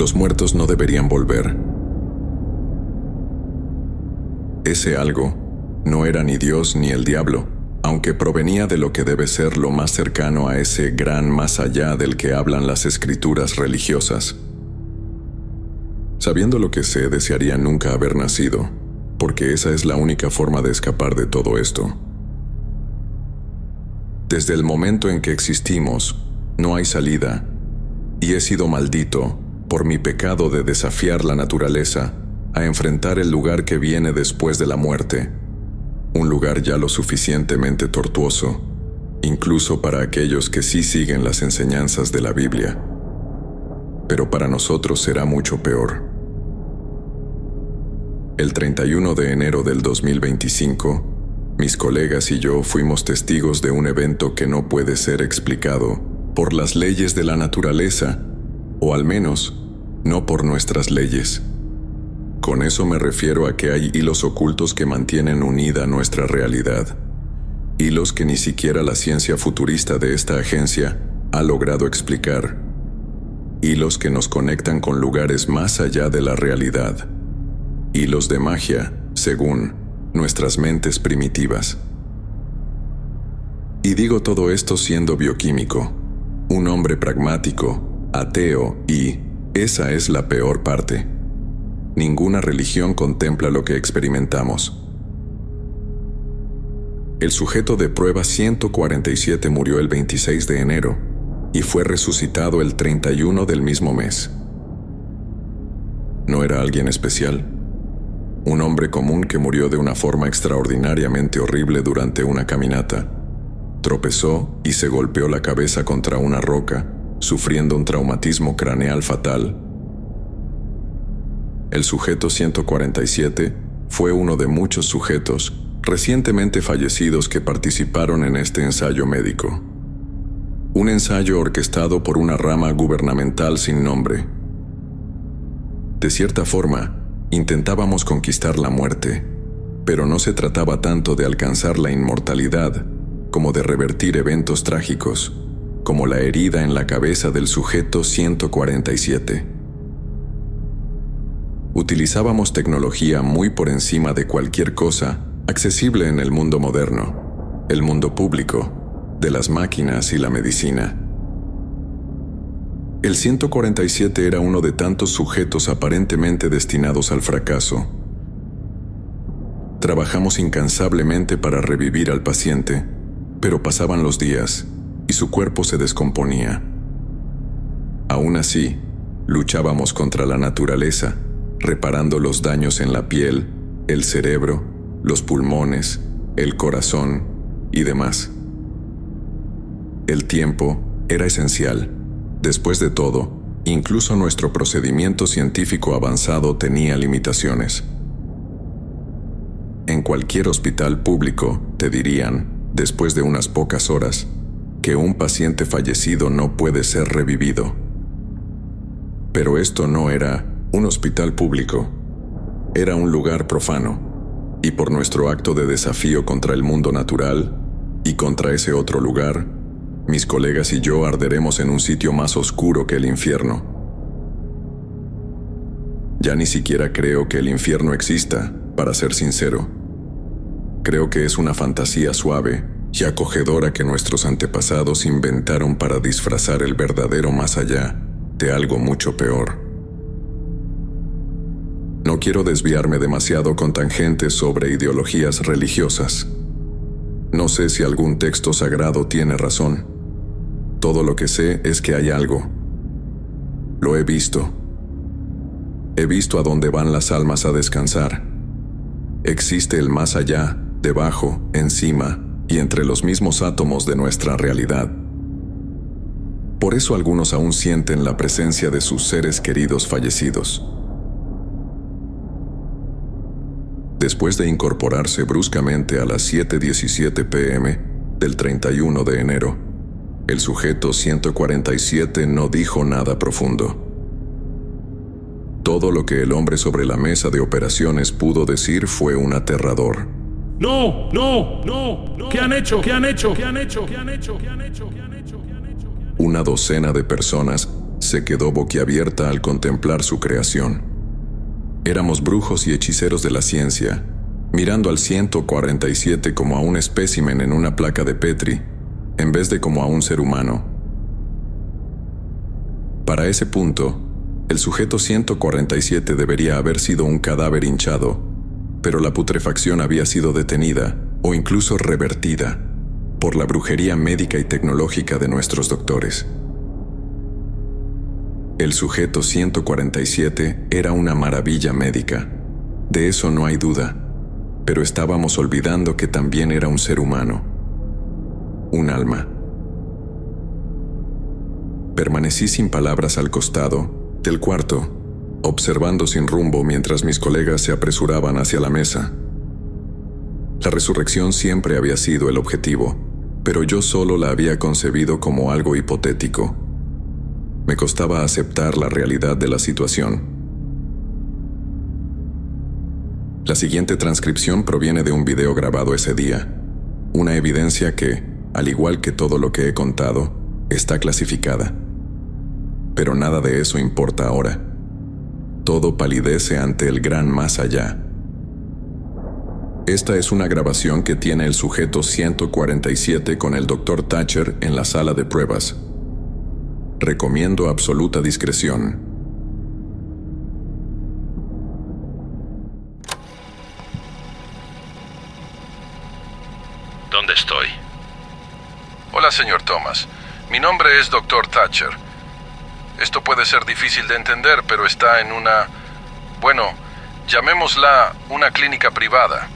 Los muertos no deberían volver. Ese algo no era ni Dios ni el diablo, aunque provenía de lo que debe ser lo más cercano a ese gran más allá del que hablan las escrituras religiosas. Sabiendo lo que sé, desearía nunca haber nacido, porque esa es la única forma de escapar de todo esto. Desde el momento en que existimos, no hay salida, y he sido maldito por mi pecado de desafiar la naturaleza a enfrentar el lugar que viene después de la muerte, un lugar ya lo suficientemente tortuoso, incluso para aquellos que sí siguen las enseñanzas de la Biblia. Pero para nosotros será mucho peor. El 31 de enero del 2025, mis colegas y yo fuimos testigos de un evento que no puede ser explicado por las leyes de la naturaleza, o al menos, no por nuestras leyes. Con eso me refiero a que hay hilos ocultos que mantienen unida nuestra realidad, hilos que ni siquiera la ciencia futurista de esta agencia ha logrado explicar, hilos que nos conectan con lugares más allá de la realidad, hilos de magia, según nuestras mentes primitivas. Y digo todo esto siendo bioquímico, un hombre pragmático, ateo y, esa es la peor parte, ninguna religión contempla lo que experimentamos. El sujeto de prueba 147 murió el 26 de enero y fue resucitado el 31 del mismo mes. No era alguien especial, un hombre común que murió de una forma extraordinariamente horrible durante una caminata. Tropezó y se golpeó la cabeza contra una roca, sufriendo un traumatismo craneal fatal. El sujeto 147 fue uno de muchos sujetos recientemente fallecidos que participaron en este ensayo médico. Un ensayo orquestado por una rama gubernamental sin nombre. De cierta forma, intentábamos conquistar la muerte, pero no se trataba tanto de alcanzar la inmortalidad como de revertir eventos trágicos, como la herida en la cabeza del sujeto 147. Utilizábamos tecnología muy por encima de cualquier cosa accesible en el mundo moderno, el mundo público, de las máquinas y la medicina. El 147 era uno de tantos sujetos aparentemente destinados al fracaso. Trabajamos incansablemente para revivir al paciente, pero pasaban los días y su cuerpo se descomponía. Aún así, luchábamos contra la naturaleza, reparando los daños en la piel, el cerebro, los pulmones, el corazón y demás. El tiempo era esencial. Después de todo, incluso nuestro procedimiento científico avanzado tenía limitaciones. En cualquier hospital público te dirían, después de unas pocas horas, que un paciente fallecido no puede ser revivido. Pero esto no era un hospital público, era un lugar profano, y por nuestro acto de desafío contra el mundo natural y contra ese otro lugar, mis colegas y yo arderemos en un sitio más oscuro que el infierno. Ya ni siquiera creo que el infierno exista, para ser sincero. Creo que es una fantasía suave y acogedora que nuestros antepasados inventaron para disfrazar el verdadero más allá de algo mucho peor. No quiero desviarme demasiado con tangentes sobre ideologías religiosas. No sé si algún texto sagrado tiene razón. Todo lo que sé es que hay algo. Lo he visto. He visto a dónde van las almas a descansar. Existe el más allá, debajo, encima y entre los mismos átomos de nuestra realidad. Por eso algunos aún sienten la presencia de sus seres queridos fallecidos. Después de incorporarse bruscamente a las 7:17 p.m. del 31 de enero, el sujeto 147 no dijo nada profundo. Todo lo que el hombre sobre la mesa de operaciones pudo decir fue un aterrador: ¡No! ¡No! ¡No! ¡No! ¿Qué han hecho? ¿Qué han hecho? ¿Qué han hecho? ¿Qué han hecho? ¿Qué han hecho? ¿Qué han hecho? ¿Qué han hecho? Una docena de personas se quedó boquiabierta al contemplar su creación. Éramos brujos y hechiceros de la ciencia, mirando al 147 como a un espécimen en una placa de Petri, en vez de como a un ser humano. Para ese punto, el sujeto 147 debería haber sido un cadáver hinchado, pero la putrefacción había sido detenida o incluso revertida por la brujería médica y tecnológica de nuestros doctores. El sujeto 147 era una maravilla médica, de eso no hay duda, pero estábamos olvidando que también era un ser humano, un alma. Permanecí sin palabras al costado del cuarto, observando sin rumbo mientras mis colegas se apresuraban hacia la mesa. La resurrección siempre había sido el objetivo, pero yo solo la había concebido como algo hipotético. Me costaba aceptar la realidad de la situación. La siguiente transcripción proviene de un video grabado ese día, una evidencia que, al igual que todo lo que he contado, está clasificada. Pero nada de eso importa ahora. Todo palidece ante el gran más allá. Esta es una grabación que tiene el sujeto 147 con el Dr. Thatcher en la sala de pruebas. Recomiendo absoluta discreción. ¿Dónde estoy? Hola, señor Thomas. Mi nombre es Dr. Thatcher. Esto puede ser difícil de entender, pero está en una... bueno, llamémosla una clínica privada.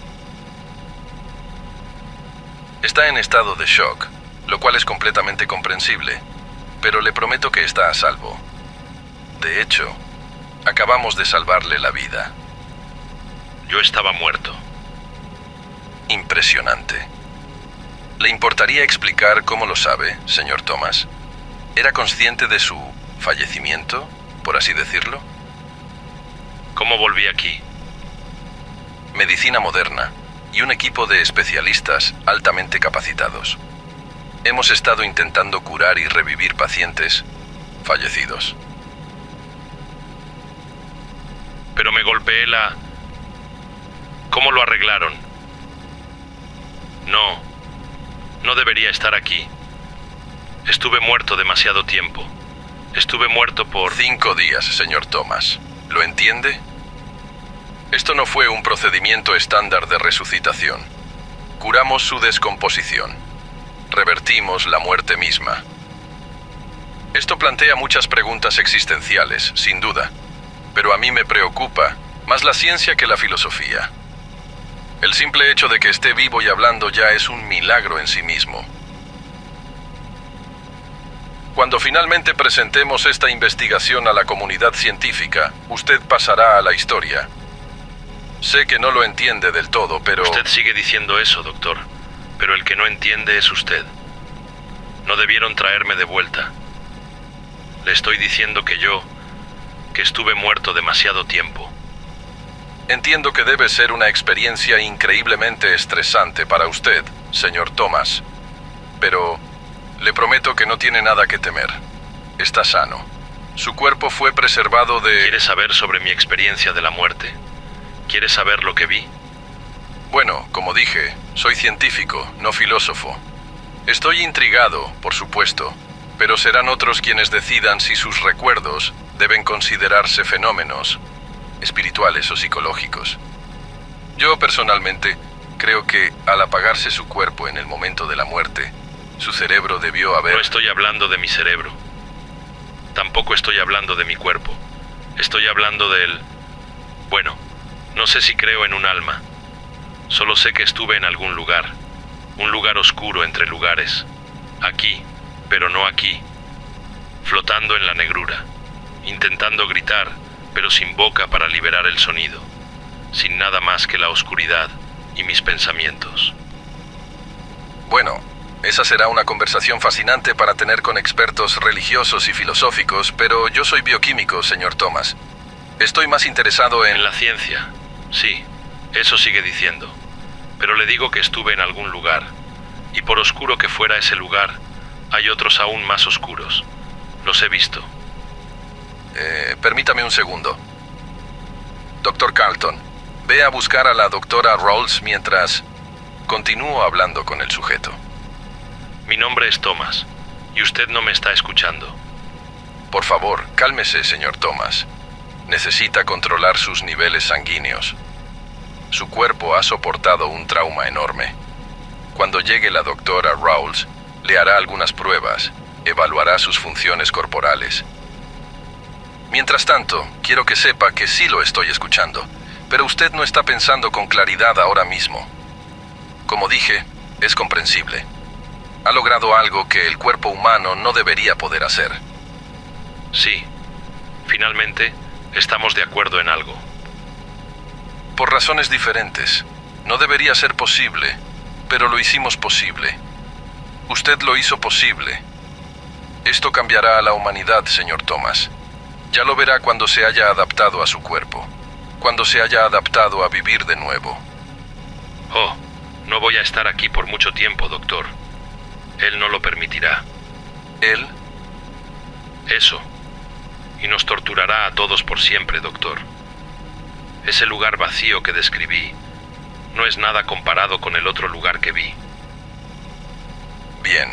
Está en estado de shock, lo cual es completamente comprensible, pero le prometo que está a salvo. De hecho, acabamos de salvarle la vida. Yo estaba muerto. Impresionante. ¿Le importaría explicar cómo lo sabe, señor Thomas? ¿Era consciente de su fallecimiento, por así decirlo? ¿Cómo volví aquí? Medicina moderna y un equipo de especialistas altamente capacitados. Hemos estado intentando curar y revivir pacientes fallecidos. Pero me golpeé la... ¿Cómo lo arreglaron? No debería estar aquí. Estuve muerto demasiado tiempo. Estuve muerto por... 5 días, señor Thomas. ¿Lo entiende? Esto no fue un procedimiento estándar de resucitación. Curamos su descomposición. Revertimos la muerte misma. Esto plantea muchas preguntas existenciales, sin duda, pero a mí me preocupa más la ciencia que la filosofía. El simple hecho de que esté vivo y hablando ya es un milagro en sí mismo. Cuando finalmente presentemos esta investigación a la comunidad científica, usted pasará a la historia. Sé que no lo entiende del todo, pero... Usted sigue diciendo eso, doctor, pero el que no entiende es usted. No debieron traerme de vuelta. Le estoy diciendo que estuve muerto demasiado tiempo. Entiendo que debe ser una experiencia increíblemente estresante para usted, señor Thomas. Pero le prometo que no tiene nada que temer. Está sano. Su cuerpo fue preservado de... ¿Quiere saber sobre mi experiencia de la muerte? ¿Quiere saber lo que vi? Bueno, como dije, soy científico, no filósofo. Estoy intrigado, por supuesto, pero serán otros quienes decidan si sus recuerdos deben considerarse fenómenos espirituales o psicológicos. Yo, personalmente, creo que al apagarse su cuerpo en el momento de la muerte, su cerebro debió haber... No estoy hablando de mi cerebro. Tampoco estoy hablando de mi cuerpo. Estoy hablando del... Bueno, no sé si creo en un alma. Solo sé que estuve en algún lugar. Un lugar oscuro entre lugares. Aquí, pero no aquí. Flotando en la negrura. Intentando gritar, pero sin boca para liberar el sonido. Sin nada más que la oscuridad y mis pensamientos. Bueno, esa será una conversación fascinante para tener con expertos religiosos y filosóficos, pero yo soy bioquímico, señor Thomas. Estoy más interesado en... En la ciencia, sí, eso sigue diciendo. Pero le digo que estuve en algún lugar, y por oscuro que fuera ese lugar, hay otros aún más oscuros. Los he visto. Permítame un segundo. Doctor Carlton, ve a buscar a la doctora Rawls mientras continúo hablando con el sujeto. Mi nombre es Thomas, y usted no me está escuchando. Por favor, cálmese, señor Thomas. Necesita controlar sus niveles sanguíneos. Su cuerpo ha soportado un trauma enorme. Cuando llegue la doctora Rawls, le hará algunas pruebas, evaluará sus funciones corporales. Mientras tanto, quiero que sepa que sí lo estoy escuchando, pero usted no está pensando con claridad ahora mismo. Como dije, es comprensible. Ha logrado algo que el cuerpo humano no debería poder hacer. Sí, finalmente estamos de acuerdo en algo. Por razones diferentes. No debería ser posible, pero lo hicimos posible. Usted lo hizo posible. Esto cambiará a la humanidad, señor Thomas. Ya lo verá cuando se haya adaptado a su cuerpo, cuando se haya adaptado a vivir de nuevo. Oh, no voy a estar aquí por mucho tiempo, doctor. Él no lo permitirá. ¿Él? Eso. Y nos torturará a todos por siempre, doctor. Ese lugar vacío que describí no es nada comparado con el otro lugar que vi. Bien.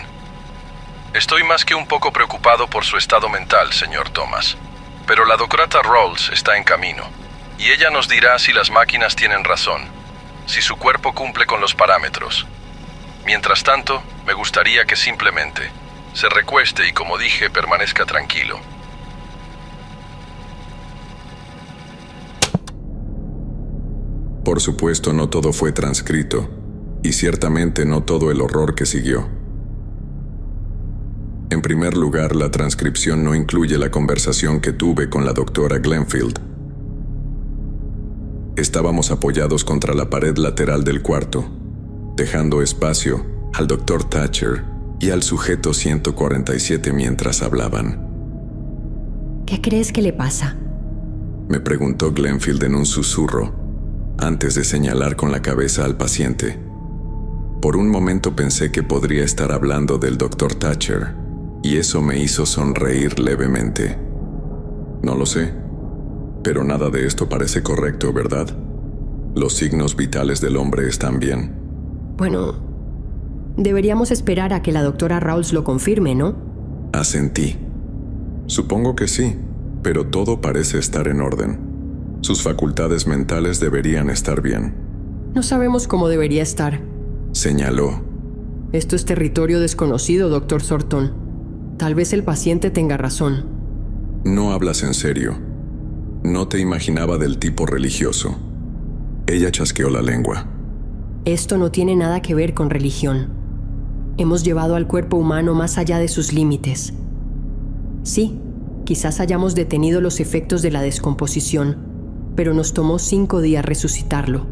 Estoy más que un poco preocupado por su estado mental, señor Thomas. Pero la doctora Rawls está en camino, y ella nos dirá si las máquinas tienen razón, si su cuerpo cumple con los parámetros. Mientras tanto, me gustaría que simplemente se recueste y, como dije, permanezca tranquilo. Por supuesto, no todo fue transcrito, y ciertamente no todo el horror que siguió. En primer lugar, la transcripción no incluye la conversación que tuve con la doctora Glenfield. Estábamos apoyados contra la pared lateral del cuarto, dejando espacio al doctor Thatcher y al sujeto 147 mientras hablaban. ¿Qué crees que le pasa? Me preguntó Glenfield en un susurro, antes de señalar con la cabeza al paciente. Por un momento pensé que podría estar hablando del doctor Thatcher, y eso me hizo sonreír levemente. No lo sé, pero nada de esto parece correcto, ¿verdad? Los signos vitales del hombre están bien. Bueno, deberíamos esperar a que la doctora Rawls lo confirme, ¿no? Asentí. Supongo que sí, pero todo parece estar en orden. Sus facultades mentales deberían estar bien. No sabemos cómo debería estar. Señaló. Esto es territorio desconocido, doctor Thornton. Tal vez el paciente tenga razón. No hablas en serio. No te imaginaba del tipo religioso. Ella chasqueó la lengua. Esto no tiene nada que ver con religión. Hemos llevado al cuerpo humano más allá de sus límites. Sí, quizás hayamos detenido los efectos de la descomposición, pero nos tomó 5 días resucitarlo.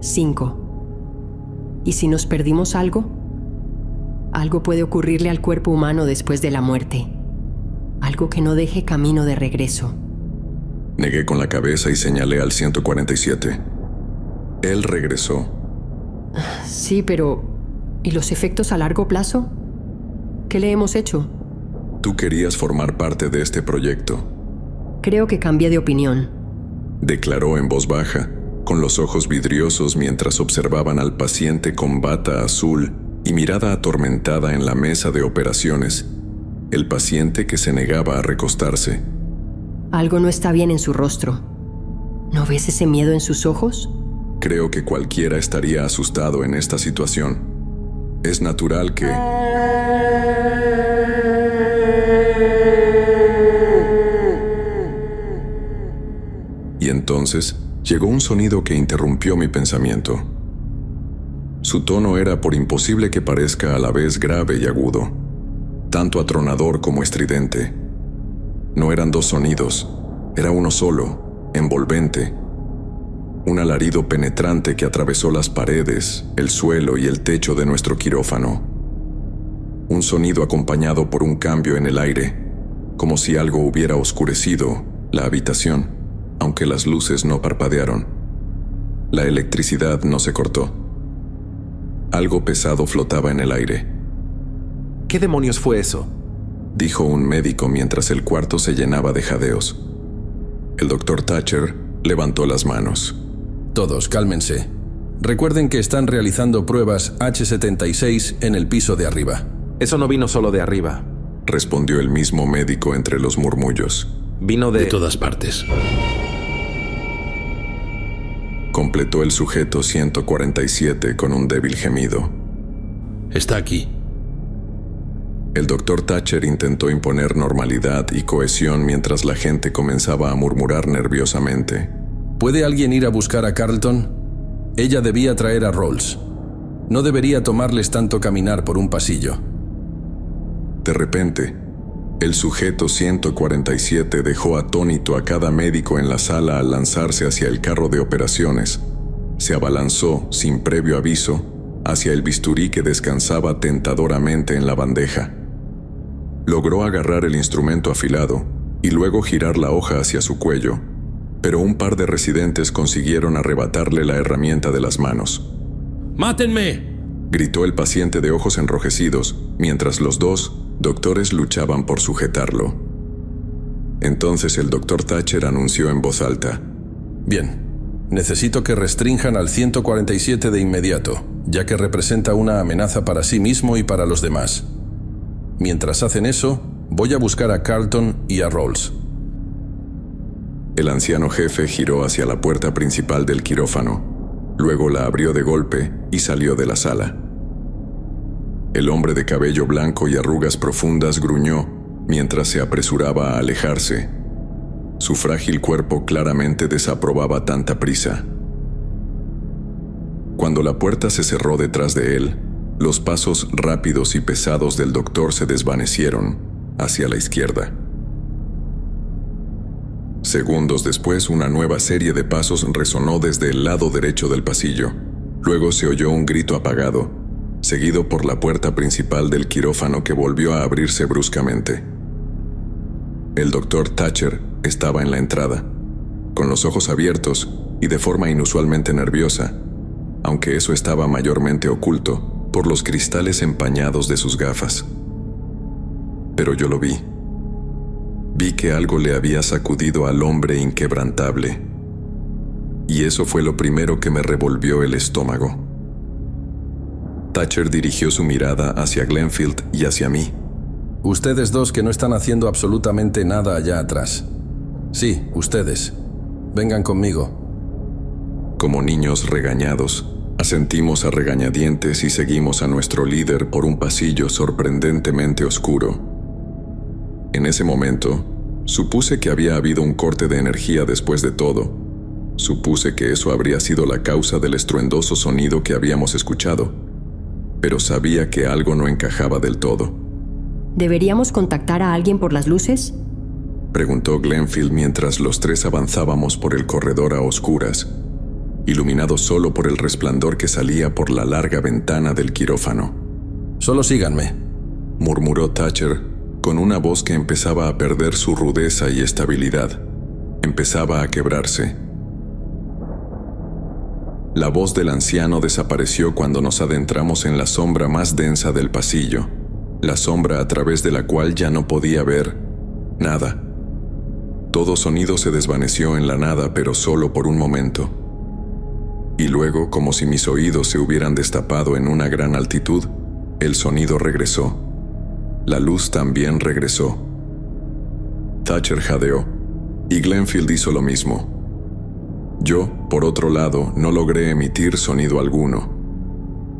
5. ¿Y si nos perdimos algo? Algo puede ocurrirle al cuerpo humano después de la muerte. Algo que no deje camino de regreso. Negué con la cabeza y señalé al 147. Él regresó. Sí, pero ¿y los efectos a largo plazo? ¿Qué le hemos hecho? Tú querías formar parte de este proyecto. Creo que cambié de opinión. Declaró en voz baja, con los ojos vidriosos mientras observaban al paciente con bata azul y mirada atormentada en la mesa de operaciones, el paciente que se negaba a recostarse. Algo no está bien en su rostro. ¿No ves ese miedo en sus ojos? Creo que cualquiera estaría asustado en esta situación. Es natural que... Y entonces llegó un sonido que interrumpió mi pensamiento. Su tono era por imposible que parezca a la vez grave y agudo, tanto atronador como estridente. No eran 2 sonidos, era uno solo, envolvente. Un alarido penetrante que atravesó las paredes, el suelo y el techo de nuestro quirófano. Un sonido acompañado por un cambio en el aire, como si algo hubiera oscurecido la habitación, aunque las luces no parpadearon. La electricidad no se cortó. Algo pesado flotaba en el aire. ¿Qué demonios fue eso? dijo un médico mientras el cuarto se llenaba de jadeos. El Dr. Thatcher levantó las manos. Todos, cálmense. Recuerden que están realizando pruebas H76 en el piso de arriba. Eso no vino solo de arriba. Respondió el mismo médico entre los murmullos. Vino De todas partes. Completó el sujeto 147 con un débil gemido. Está aquí. El Dr. Thatcher intentó imponer normalidad y cohesión mientras la gente comenzaba a murmurar nerviosamente. ¿Puede alguien ir a buscar a Carlton? Ella debía traer a Rawls. No debería tomarles tanto caminar por un pasillo. De repente, el sujeto 147 dejó atónito a cada médico en la sala al lanzarse hacia el carro de operaciones. Se abalanzó, sin previo aviso, hacia el bisturí que descansaba tentadoramente en la bandeja. Logró agarrar el instrumento afilado y luego girar la hoja hacia su cuello, pero un par de residentes consiguieron arrebatarle la herramienta de las manos. ¡Mátenme! Gritó el paciente de ojos enrojecidos, mientras los dos doctores luchaban por sujetarlo. Entonces el Dr. Thatcher anunció en voz alta: Bien, necesito que restrinjan al 147 de inmediato, ya que representa una amenaza para sí mismo y para los demás. Mientras hacen eso, voy a buscar a Carlton y a Rawls. El anciano jefe giró hacia la puerta principal del quirófano, luego la abrió de golpe y salió de la sala. El hombre de cabello blanco y arrugas profundas gruñó mientras se apresuraba a alejarse. Su frágil cuerpo claramente desaprobaba tanta prisa. Cuando la puerta se cerró detrás de él, los pasos rápidos y pesados del doctor se desvanecieron hacia la izquierda. Segundos después, una nueva serie de pasos resonó desde el lado derecho del pasillo. Luego se oyó un grito apagado, seguido por la puerta principal del quirófano que volvió a abrirse bruscamente. El Dr. Thatcher estaba en la entrada, con los ojos abiertos y de forma inusualmente nerviosa, aunque eso estaba mayormente oculto por los cristales empañados de sus gafas. Pero yo lo vi. Vi que algo le había sacudido al hombre inquebrantable, y eso fue lo primero que me revolvió el estómago. Thatcher dirigió su mirada hacia Glenfield y hacia mí. Ustedes dos que no están haciendo absolutamente nada allá atrás. Sí, ustedes. Vengan conmigo. Como niños regañados, asentimos a regañadientes y seguimos a nuestro líder por un pasillo sorprendentemente oscuro. En ese momento, supuse que había habido un corte de energía después de todo. Supuse que eso habría sido la causa del estruendoso sonido que habíamos escuchado, pero sabía que algo no encajaba del todo. ¿Deberíamos contactar a alguien por las luces? Preguntó Glenfield mientras los tres avanzábamos por el corredor a oscuras, iluminado solo por el resplandor que salía por la larga ventana del quirófano. Solo síganme, murmuró Thatcher, con una voz que empezaba a perder su rudeza y estabilidad. Empezaba a quebrarse. La voz del anciano desapareció cuando nos adentramos en la sombra más densa del pasillo, la sombra a través de la cual ya no podía ver nada. Todo sonido se desvaneció en la nada, pero solo por un momento. Y luego, como si mis oídos se hubieran destapado en una gran altitud, el sonido regresó. La luz también regresó. Thatcher jadeó, y Glenfield hizo lo mismo. Yo, por otro lado, no logré emitir sonido alguno.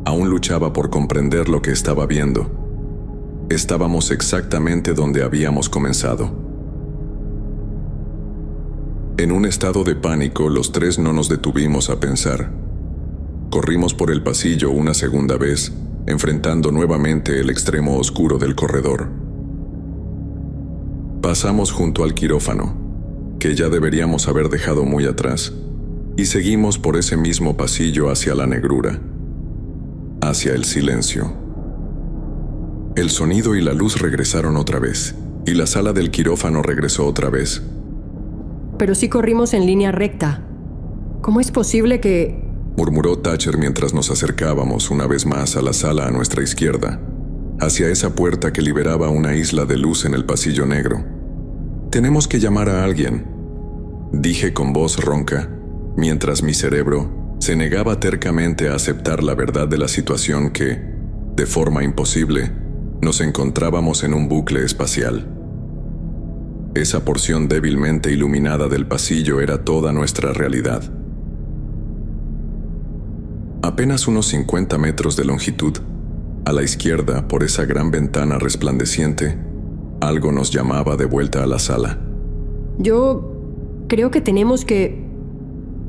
Aún luchaba por comprender lo que estaba viendo. Estábamos exactamente donde habíamos comenzado. En un estado de pánico, los tres no nos detuvimos a pensar. Corrimos por el pasillo una segunda vez, enfrentando nuevamente el extremo oscuro del corredor. Pasamos junto al quirófano, que ya deberíamos haber dejado muy atrás, y seguimos por ese mismo pasillo hacia la negrura, hacia el silencio. El sonido y la luz regresaron otra vez, y la sala del quirófano regresó otra vez. Pero sí corrimos en línea recta. ¿Cómo es posible que...? Murmuró Thatcher mientras nos acercábamos una vez más a la sala a nuestra izquierda. hacia esa puerta que liberaba una isla de luz en el pasillo negro. «Tenemos que llamar a alguien», dije con voz ronca, mientras mi cerebro se negaba tercamente a aceptar la verdad de la situación que, de forma imposible, nos encontrábamos en un bucle espacial. Esa porción débilmente iluminada del pasillo era toda nuestra realidad. Apenas unos 50 metros de longitud, a la izquierda, por esa gran ventana resplandeciente, algo nos llamaba de vuelta a la sala. Yo creo que tenemos que...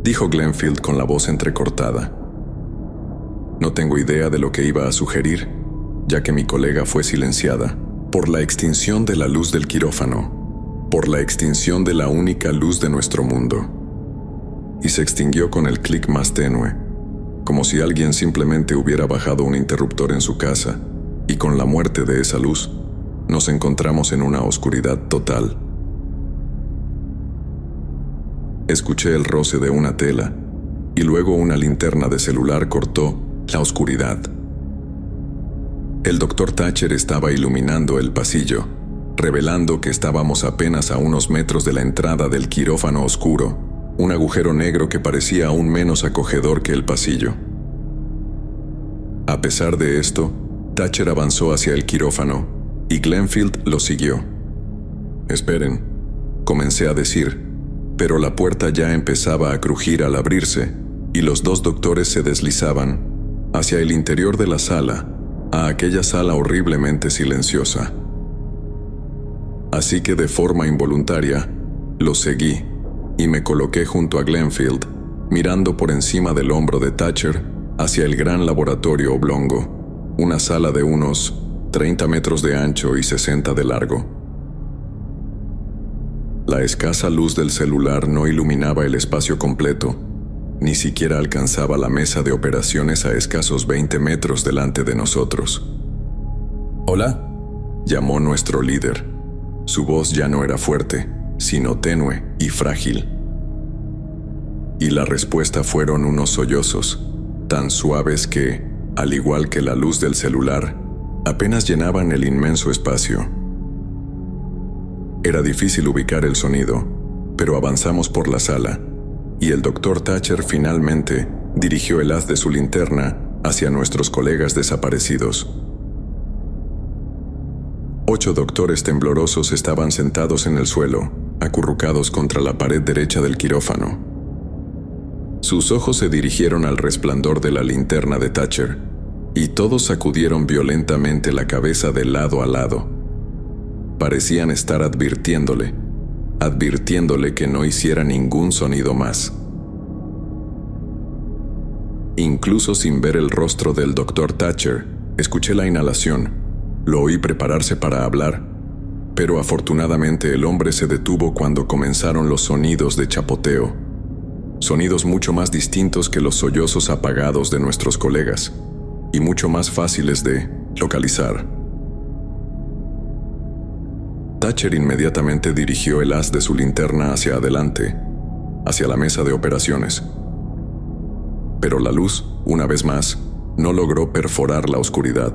dijo Glenfield con la voz entrecortada. No tengo idea de lo que iba a sugerir, ya que mi colega fue silenciada por la extinción de la luz del quirófano, por la extinción de la única luz de nuestro mundo. Y se extinguió con el clic más tenue, como si alguien simplemente hubiera bajado un interruptor en su casa, y con la muerte de esa luz, nos encontramos en una oscuridad total. Escuché el roce de una tela, y luego una linterna de celular cortó la oscuridad. El Dr. Thatcher estaba iluminando el pasillo, revelando que estábamos apenas a unos metros de la entrada del quirófano oscuro, un agujero negro que parecía aún menos acogedor que el pasillo. A pesar de esto, Thatcher avanzó hacia el quirófano y Glenfield lo siguió. «Esperen», comencé a decir, pero la puerta ya empezaba a crujir al abrirse y los dos doctores se deslizaban hacia el interior de la sala, a aquella sala horriblemente silenciosa. Así que de forma involuntaria, los seguí y me coloqué junto a Glenfield, mirando por encima del hombro de Thatcher hacia el gran laboratorio oblongo, una sala de unos 30 metros de ancho y 60 de largo. La escasa luz del celular no iluminaba el espacio completo, ni siquiera alcanzaba la mesa de operaciones a escasos 20 metros delante de nosotros. ¿Hola? Llamó nuestro líder. Su voz ya no era fuerte, sino tenue y frágil. Y la respuesta fueron unos sollozos, tan suaves que, al igual que la luz del celular, apenas llenaban el inmenso espacio. Era difícil ubicar el sonido, pero avanzamos por la sala, y el Dr. Thatcher finalmente dirigió el haz de su linterna hacia nuestros colegas desaparecidos. 8 doctores temblorosos estaban sentados en el suelo, acurrucados contra la pared derecha del quirófano. Sus ojos se dirigieron al resplandor de la linterna de Thatcher, y todos sacudieron violentamente la cabeza de lado a lado. Parecían estar advirtiéndole que no hiciera ningún sonido más. Incluso sin ver el rostro del Dr. Thatcher, escuché la inhalación, lo oí prepararse para hablar, pero afortunadamente el hombre se detuvo cuando comenzaron los sonidos de chapoteo, sonidos mucho más distintos que los sollozos apagados de nuestros colegas, y mucho más fáciles de localizar. Thatcher inmediatamente dirigió el haz de su linterna hacia adelante, hacia la mesa de operaciones. Pero la luz, una vez más, no logró perforar la oscuridad.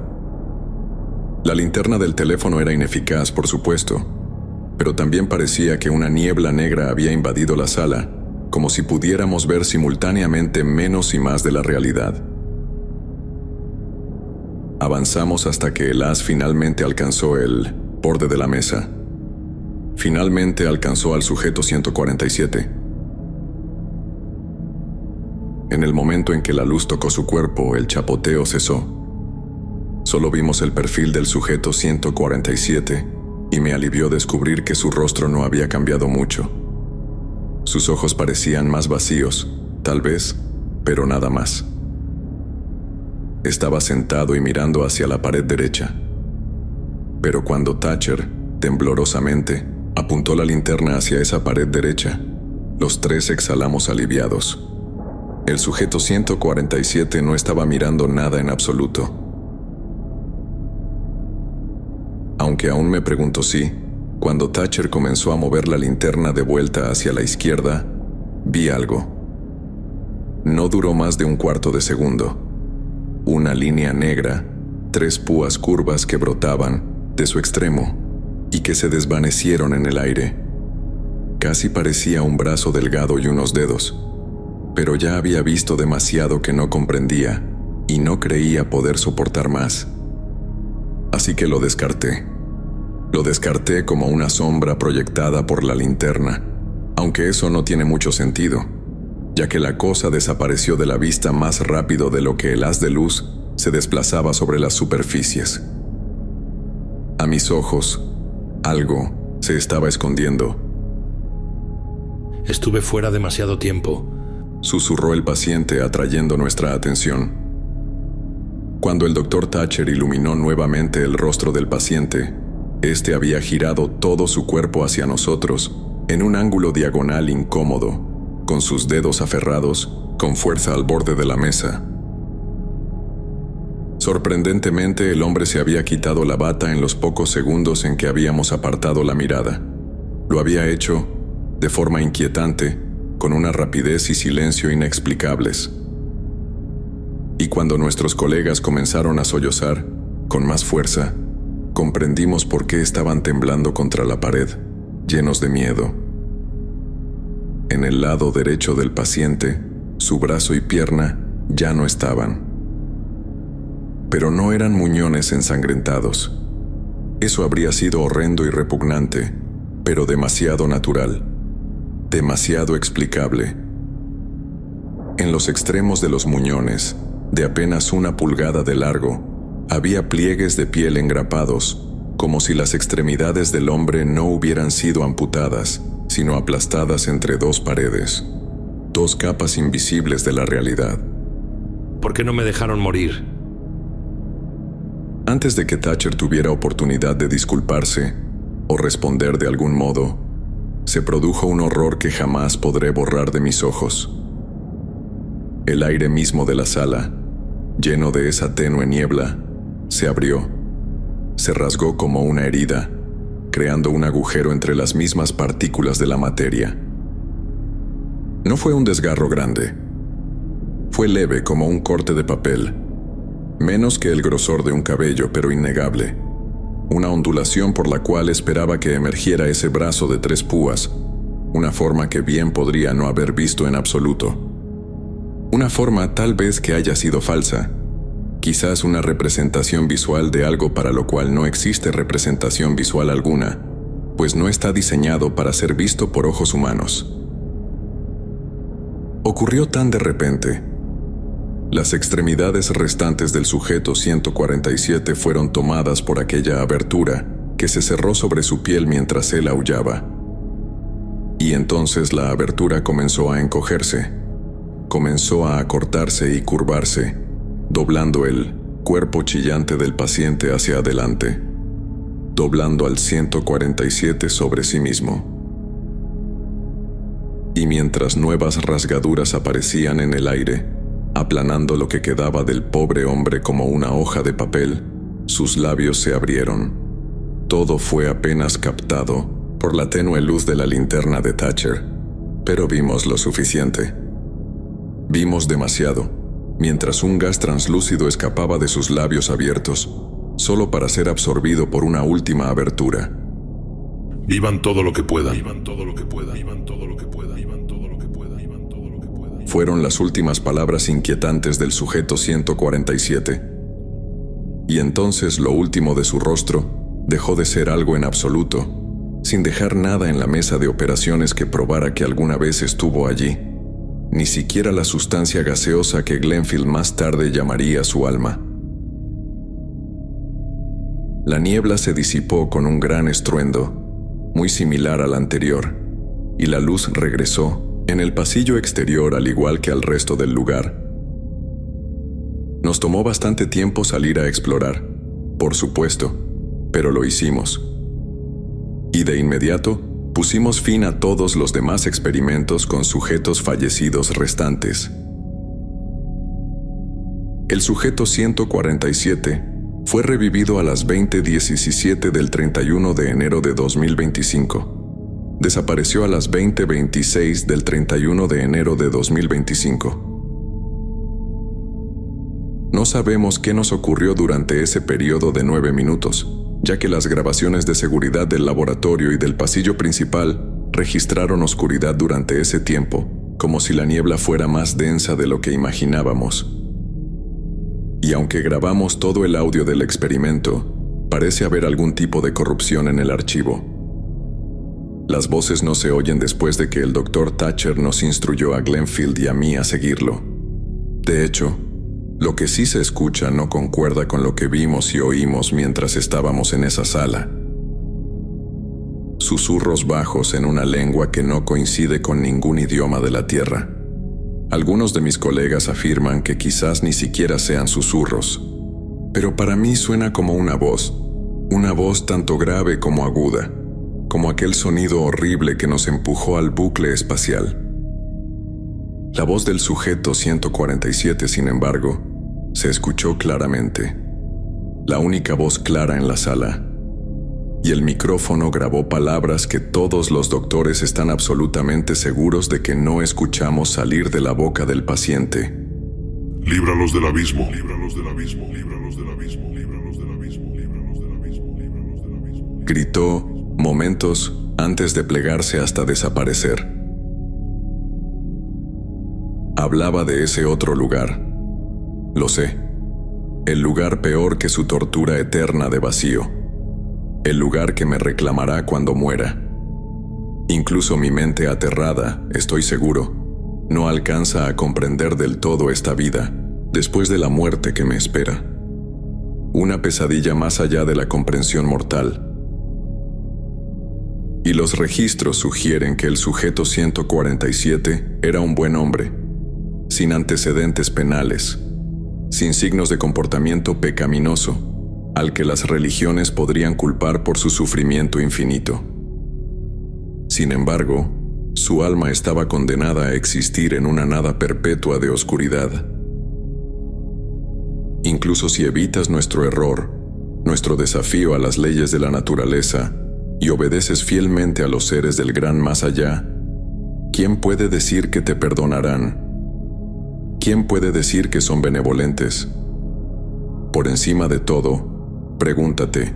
La linterna del teléfono era ineficaz, por supuesto, pero también parecía que una niebla negra había invadido la sala, como si pudiéramos ver simultáneamente menos y más de la realidad. Avanzamos hasta que el haz finalmente alcanzó el borde de la mesa. Finalmente alcanzó al sujeto 147. En el momento en que la luz tocó su cuerpo, el chapoteo cesó. Solo vimos el perfil del sujeto 147 y me alivió descubrir que su rostro no había cambiado mucho. Sus ojos parecían más vacíos, tal vez, pero nada más. Estaba sentado y mirando hacia la pared derecha. Pero cuando Thatcher, temblorosamente, apuntó la linterna hacia esa pared derecha, los tres exhalamos aliviados. El sujeto 147 no estaba mirando nada en absoluto. Aunque aún me pregunto si, cuando Thatcher comenzó a mover la linterna de vuelta hacia la izquierda, vi algo. No duró más de un cuarto de segundo. Una línea negra, 3 púas curvas que brotaban de su extremo y que se desvanecieron en el aire. Casi parecía un brazo delgado y unos dedos, pero ya había visto demasiado que no comprendía y no creía poder soportar más. Así que lo descarté. Lo descarté como una sombra proyectada por la linterna, aunque eso no tiene mucho sentido, ya que la cosa desapareció de la vista más rápido de lo que el haz de luz se desplazaba sobre las superficies. A mis ojos, algo se estaba escondiendo. Estuve fuera demasiado tiempo. Susurró el paciente atrayendo nuestra atención. Cuando el Dr. Thatcher iluminó nuevamente el rostro del paciente, este había girado todo su cuerpo hacia nosotros en un ángulo diagonal incómodo, con sus dedos aferrados con fuerza al borde de la mesa. Sorprendentemente, el hombre se había quitado la bata en los pocos segundos en que habíamos apartado la mirada. Lo había hecho de forma inquietante, con una rapidez y silencio inexplicables. Y cuando nuestros colegas comenzaron a sollozar, con más fuerza, comprendimos por qué estaban temblando contra la pared, llenos de miedo. En el lado derecho del paciente, su brazo y pierna ya no estaban. Pero no eran muñones ensangrentados. Eso habría sido horrendo y repugnante, pero demasiado natural, demasiado explicable. En los extremos de los muñones, de apenas 1 pulgada de largo, había pliegues de piel engrapados, como si las extremidades del hombre no hubieran sido amputadas, sino aplastadas entre 2 paredes, 2 capas invisibles de la realidad. ¿Por qué no me dejaron morir? Antes de que Thatcher tuviera oportunidad de disculparse o responder de algún modo, se produjo un horror que jamás podré borrar de mis ojos. El aire mismo de la sala, lleno de esa tenue niebla, se abrió, se rasgó como una herida, creando un agujero entre las mismas partículas de la materia. No fue un desgarro grande. Fue leve como un corte de papel, menos que el grosor de un cabello, pero innegable. Una ondulación por la cual esperaba que emergiera ese brazo de 3 púas, una forma que bien podría no haber visto en absoluto. Una forma tal vez que haya sido falsa, quizás una representación visual de algo para lo cual no existe representación visual alguna, pues no está diseñado para ser visto por ojos humanos. Ocurrió tan de repente. Las extremidades restantes del sujeto 147 fueron tomadas por aquella abertura que se cerró sobre su piel mientras él aullaba. Y entonces la abertura comenzó a encogerse, comenzó a acortarse y curvarse, doblando el cuerpo chillante del paciente hacia adelante, doblando al 147 sobre sí mismo. Y mientras nuevas rasgaduras aparecían en el aire, aplanando lo que quedaba del pobre hombre como una hoja de papel, sus labios se abrieron. Todo fue apenas captado por la tenue luz de la linterna de Thatcher, pero vimos lo suficiente. Vimos demasiado, mientras un gas translúcido escapaba de sus labios abiertos, solo para ser absorbido por una última abertura. Vivan todo lo que puedan. Vivan todo lo que puedan. Vivan todo lo que puedan. Vivan todo lo que puedan. Vivan todo lo que puedan. Fueron las últimas palabras inquietantes del sujeto 147. Y entonces lo último de su rostro dejó de ser algo en absoluto, sin dejar nada en la mesa de operaciones que probara que alguna vez estuvo allí, ni siquiera la sustancia gaseosa que Glenfield más tarde llamaría su alma. La niebla se disipó con un gran estruendo, muy similar al anterior, y la luz regresó en el pasillo exterior al igual que al resto del lugar. Nos tomó bastante tiempo salir a explorar, por supuesto, pero lo hicimos. Y de inmediato pusimos fin a todos los demás experimentos con sujetos fallecidos restantes. El sujeto 147 fue revivido a las 20:17 del 31 de enero de 2025. Desapareció a las 20:26 del 31 de enero de 2025. No sabemos qué nos ocurrió durante ese periodo de 9 minutos, ya que las grabaciones de seguridad del laboratorio y del pasillo principal registraron oscuridad durante ese tiempo, como si la niebla fuera más densa de lo que imaginábamos. Y aunque grabamos todo el audio del experimento, parece haber algún tipo de corrupción en el archivo. Las voces no se oyen después de que el Dr. Thatcher nos instruyó a Glenfield y a mí a seguirlo. De hecho, lo que sí se escucha no concuerda con lo que vimos y oímos mientras estábamos en esa sala. Susurros bajos en una lengua que no coincide con ningún idioma de la Tierra. Algunos de mis colegas afirman que quizás ni siquiera sean susurros, pero para mí suena como una voz tanto grave como aguda, como aquel sonido horrible que nos empujó al bucle espacial. La voz del sujeto 147, sin embargo, se escuchó claramente, la única voz clara en la sala, y el micrófono grabó palabras que todos los doctores están absolutamente seguros de que no escuchamos salir de la boca del paciente. Líbralos del abismo, líbralos del abismo, líbralos del abismo, líbralos del abismo, líbralos del abismo, líbralos del abismo. Gritó momentos antes de plegarse hasta desaparecer. Hablaba de ese otro lugar. Lo sé. El lugar peor que su tortura eterna de vacío. El lugar que me reclamará cuando muera. Incluso mi mente aterrada, estoy seguro, no alcanza a comprender del todo esta vida, después de la muerte que me espera. Una pesadilla más allá de la comprensión mortal. Y los registros sugieren que el sujeto 147 era un buen hombre, sin antecedentes penales, sin signos de comportamiento pecaminoso, al que las religiones podrían culpar por su sufrimiento infinito. Sin embargo, su alma estaba condenada a existir en una nada perpetua de oscuridad. Incluso si evitas nuestro error, nuestro desafío a las leyes de la naturaleza, y obedeces fielmente a los seres del gran más allá, ¿quién puede decir que te perdonarán? ¿Quién puede decir que son benevolentes? Por encima de todo, pregúntate,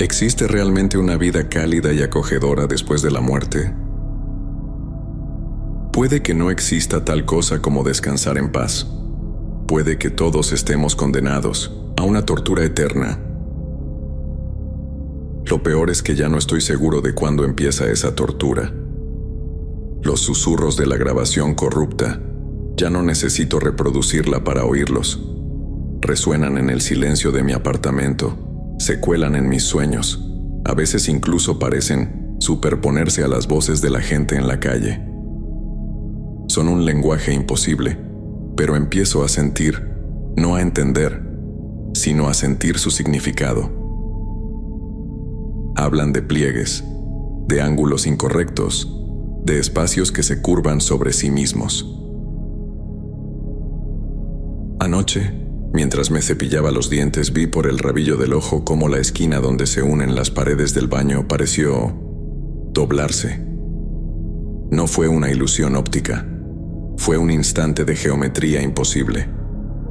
¿existe realmente una vida cálida y acogedora después de la muerte? Puede que no exista tal cosa como descansar en paz. Puede que todos estemos condenados a una tortura eterna. Lo peor es que ya no estoy seguro de cuándo empieza esa tortura. Los susurros de la grabación corrupta, ya no necesito reproducirla para oírlos. Resuenan en el silencio de mi apartamento, se cuelan en mis sueños, a veces incluso parecen superponerse a las voces de la gente en la calle. Son un lenguaje imposible, pero empiezo a sentir, no a entender, sino a sentir su significado. Hablan de pliegues, de ángulos incorrectos, de espacios que se curvan sobre sí mismos. Anoche, mientras me cepillaba los dientes, vi por el rabillo del ojo cómo la esquina donde se unen las paredes del baño pareció doblarse. No fue una ilusión óptica, fue un instante de geometría imposible,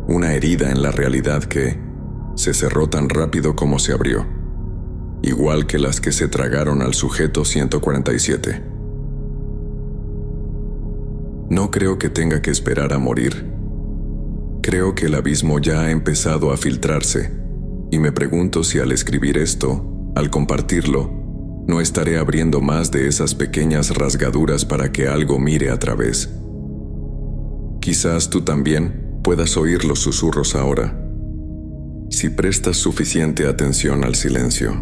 una herida en la realidad que se cerró tan rápido como se abrió, igual que las que se tragaron al sujeto 147. No creo que tenga que esperar a morir. Creo que el abismo ya ha empezado a filtrarse, y me pregunto si al escribir esto, al compartirlo, no estaré abriendo más de esas pequeñas rasgaduras para que algo mire a través. Quizás tú también puedas oír los susurros ahora, si prestas suficiente atención al silencio.